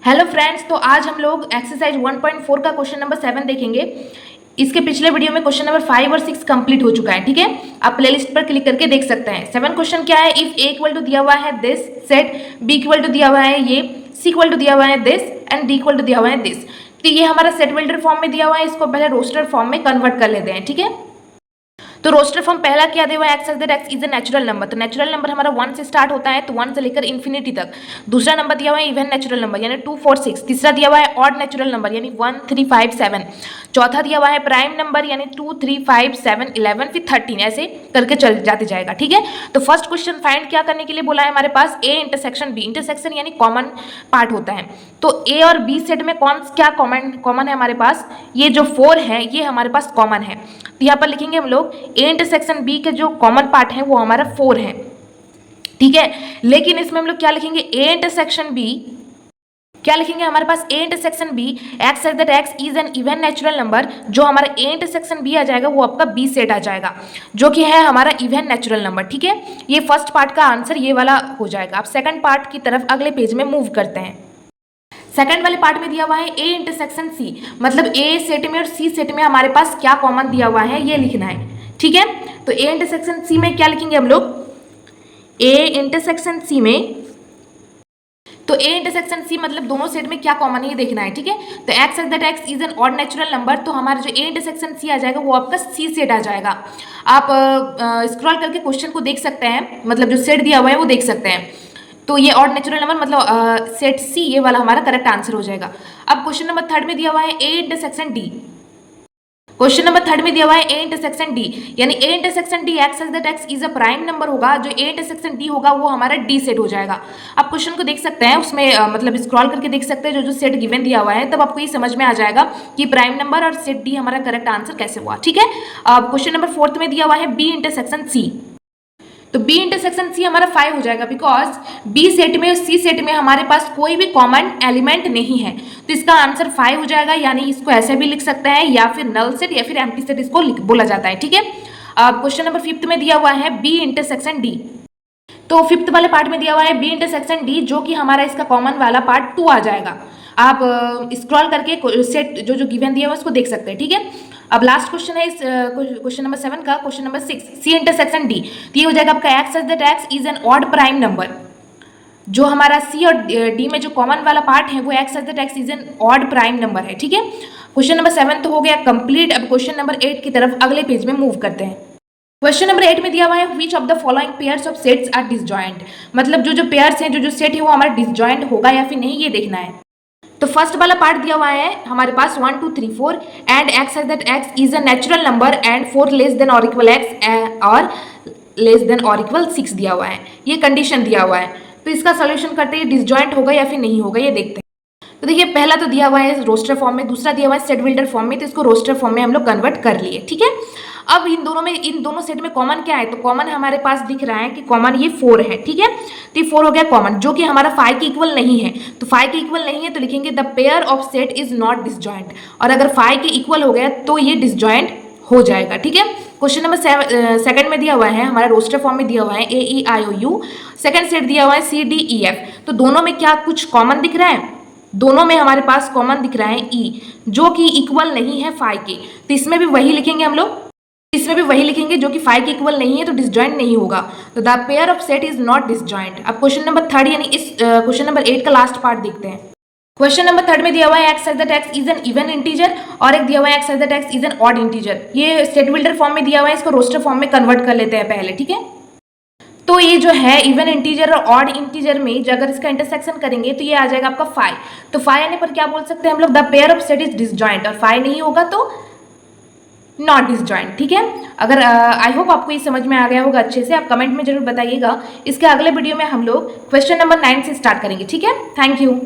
Hello friends, तो आज हम लोग एक्सरसाइज 1.4 का क्वेश्चन नंबर 7 देखेंगे। इसके पिछले वीडियो में क्वेश्चन नंबर 5 और 6 कंप्लीट हो चुका है। ठीक है, आप प्लेलिस्ट पर क्लिक करके देख सकते हैं। 7 क्वेश्चन क्या है, इफ ए इक्वल टू दिया हुआ है this, set B equal to दिया हुआ है ये, सी इक्वल टू दिया हुआ है this and D equal to दिया हुआ है दिस। तो ये हमारा सेट बिल्डर फॉर्म में दिया हुआ है, इसको पहले रोस्टर फॉर्म में कन्वर्ट कर लेते हैं। ठीक है, तो रोस्टर फॉर्म पहला क्या दिया हुआ है, x as that x is a natural number. तो नेचुरल नंबर हमारा 1 से स्टार्ट होता है, तो 1 से लेकर इन्फिनिटी तक। दूसरा नंबर दिया हुआ है इवन नेचुरल नंबर यानी 2 4 6। तीसरा दिया हुआ है ऑड नेचुरल नंबर यानी 1 3 5 7। चौथा दिया हुआ है प्राइम नंबर यानी 2 3 5 7 11 फिर 13, ऐसे करके चल जाते जाएगा। ठीक है, तो फर्स्ट क्वेश्चन फाइंड क्या करने के लिए बोला है हमारे पास, ए इंटरसेक्शन बी। इंटरसेक्शन यानी कॉमन पार्ट होता है, तो ए और बी सेट में क्या कॉमन है हमारे पास, ये जो 4 है ये हमारे पास कॉमन है। तो यहाँ पर लिखेंगे हम लोग ए इंटरसेक्शन बी के जो कॉमन पार्ट है वो हमारा 4 है। ठीक है, लेकिन इसमें हम लोग क्या लिखेंगे, ए इंटरसेक्शन बी, क्या लिखेंगे हमारे पास A intersection B x as that x is an even natural number. जो हमारा ए इंटरसेक्शन बी आ जाएगा वो आपका बी सेट आ जाएगा, जो कि है हमारा इवन नेचुरल नंबर। ठीक है, ये फर्स्ट पार्ट का आंसर ये वाला हो जाएगा। अब सेकंड पार्ट की तरफ अगले पेज में मूव करते हैं। सेकंड वाले पार्ट में दिया हुआ है ए इंटरसेक्शन सी, मतलब ए सेट में और सी सेट में हमारे पास क्या कॉमन दिया हुआ है ये लिखना है। ठीक है, तो ए इंटरसेक्शन सी में क्या लिखेंगे हम लोग, ए इंटरसेक्शन सी में, तो ए इंटरसेक्शन सी मतलब दोनों सेट में क्या कॉमन है ये देखना है। ठीक है, तो X as that x is an odd natural number, तो हमारा जो ए इंटरसेक्शन सी आ जाएगा वो आपका सी सेट आ जाएगा। आप स्क्रॉल करके क्वेश्चन को देख सकते हैं, मतलब जो सेट दिया हुआ है वो देख सकते हैं। तो ये ऑड नेचुरल नंबर मतलब सेट सी, ये वाला हमारा करेक्ट आंसर हो जाएगा। अब क्वेश्चन नंबर 3 में दिया हुआ है A intersection D. Question number 3 में दिया हुआ है ए इंटरसेक्शन डी, यानी A intersection D X as that x is a prime number होगा, जो ए इंटरसेक्शन डी होगा वो हमारा डी सेट हो जाएगा। आप क्वेश्चन को देख सकते हैं, उसमें मतलब स्क्रॉल करके देख सकते हैं जो सेट गिवन दिया हुआ है, तब आपको ये समझ में आ जाएगा कि प्राइम नंबर और सेट डी हमारा करेक्ट आंसर कैसे हुआ। ठीक है, अब क्वेश्चन नंबर 4 में दिया हुआ है बी इंटरसेक्शन सी, तो बी इंटरसेक्शन सी हमारा 5 हो जाएगा, बिकॉज बी सेट में और सी सेट में हमारे पास कोई भी कॉमन एलिमेंट नहीं है, तो इसका आंसर 5 हो जाएगा। यानी इसको ऐसे भी लिख सकते हैं, या फिर नल सेट या फिर एम्प्टी सेट इसको बोला जाता है। ठीक है, अब क्वेश्चन नंबर 5 में दिया हुआ है बी इंटरसेक्शन डी, तो 5th वाले पार्ट में दिया हुआ है बी इंटरसेक्शन डी, जो कि हमारा इसका कॉमन वाला पार्ट 2 आ जाएगा। आप स्क्रॉल करके सेट जो गिवन दिया हुआ है उसको देख सकते हैं। ठीक है, अब लास्ट क्वेश्चन है इस क्वेश्चन नंबर 7 का, question number 6 C intersection D. तो ये हो जाएगा आपका X as that x is an odd prime number. जो हमारा सी और डी में जो कॉमन वाला पार्ट है वो x as that x is an odd prime number है। ठीक है, क्वेश्चन नंबर 7 तो हो गया कंप्लीट। अब क्वेश्चन नंबर 8 की तरफ अगले पेज में मूव करते हैं। क्वेश्चन नंबर 8 में दिया हुआ है which of the following pairs of sets are disjoint, मतलब जो पेयर्स हैं, जो सेट है वो हमारा डिसजॉइंट होगा या फिर नहीं ये देखना है। तो फर्स्ट वाला पार्ट दिया हुआ है हमारे पास 1 2 3 4 and x as that x is a natural number and 4 less than or equal x or less than or equal 6 दिया हुआ है, ये कंडीशन दिया हुआ है। तो इसका सोल्यूशन करते हैं डिसजॉइंट होगा या फिर नहीं होगा ये देखते हैं। तो देखिए पहला तो दिया हुआ है रोस्टर फॉर्म में, दूसरा दिया हुआ है सेट बिल्डर फॉर्म में, तो इसको रोस्टर फॉर्म में हम लोग कन्वर्ट कर लिए। ठीक है, अब इन दोनों सेट में कॉमन क्या है, तो कॉमन हमारे पास दिख रहा है कि कॉमन ये 4 है। ठीक है, तो ये 4 हो गया कॉमन, जो कि हमारा 5 के इक्वल नहीं है। तो 5 के इक्वल नहीं है तो लिखेंगे the pair of set is not disjoint, और अगर 5 के इक्वल हो गया तो ये डिसजॉइंट हो जाएगा। ठीक है, क्वेश्चन नंबर 7 में दिया हुआ है हमारा रोस्टर फॉर्म में दिया हुआ है ए ई आई ओ यू, सेकंड सेट दिया हुआ है सी डी ई एफ। तो दोनों में क्या कुछ कॉमन दिख रहा है, दोनों में हमारे पास कॉमन दिख रहा है ई, जो कि इक्वल नहीं है 5 के, तो इसमें भी वही लिखेंगे हम लोग, इसमें भी वही लिखेंगे जो कि 5 के इक्वल नहीं है, तो डिसजॉइंट नहीं होगा। तो the pair of set is not disjoint. अब क्वेश्चन नंबर 3 यानी इस क्वेश्चन नंबर 8 का लास्ट पार्ट देखते हैं। क्वेश्चन नंबर 3 में दिया हुआ है x as that x is an even integer, और एक दिया हुआ है x as that x is an odd integer. ये सेट बिल्डर फॉर्म में दिया हुआ है, इसको रोस्टर फॉर्म में कन्वर्ट कर लेते हैं पहले। ठीक है, तो ये जो है इवन इंटीजर और ऑड इंटीजर में अगर इसका इंटरसेक्शन करेंगे तो ये आ जाएगा आपका 5। तो 5 आने पर क्या बोल सकते हैं हम लोग, the pair of set is disjoint, और 5 नहीं होगा तो नॉट डिसजॉइंट। ठीक है, अगर आई होप आपको ये समझ में आ गया होगा अच्छे से, आप कमेंट में जरूर बताइएगा। इसके अगले वीडियो में हम लोग क्वेश्चन नंबर 9 से स्टार्ट करेंगे। ठीक है, थैंक यू।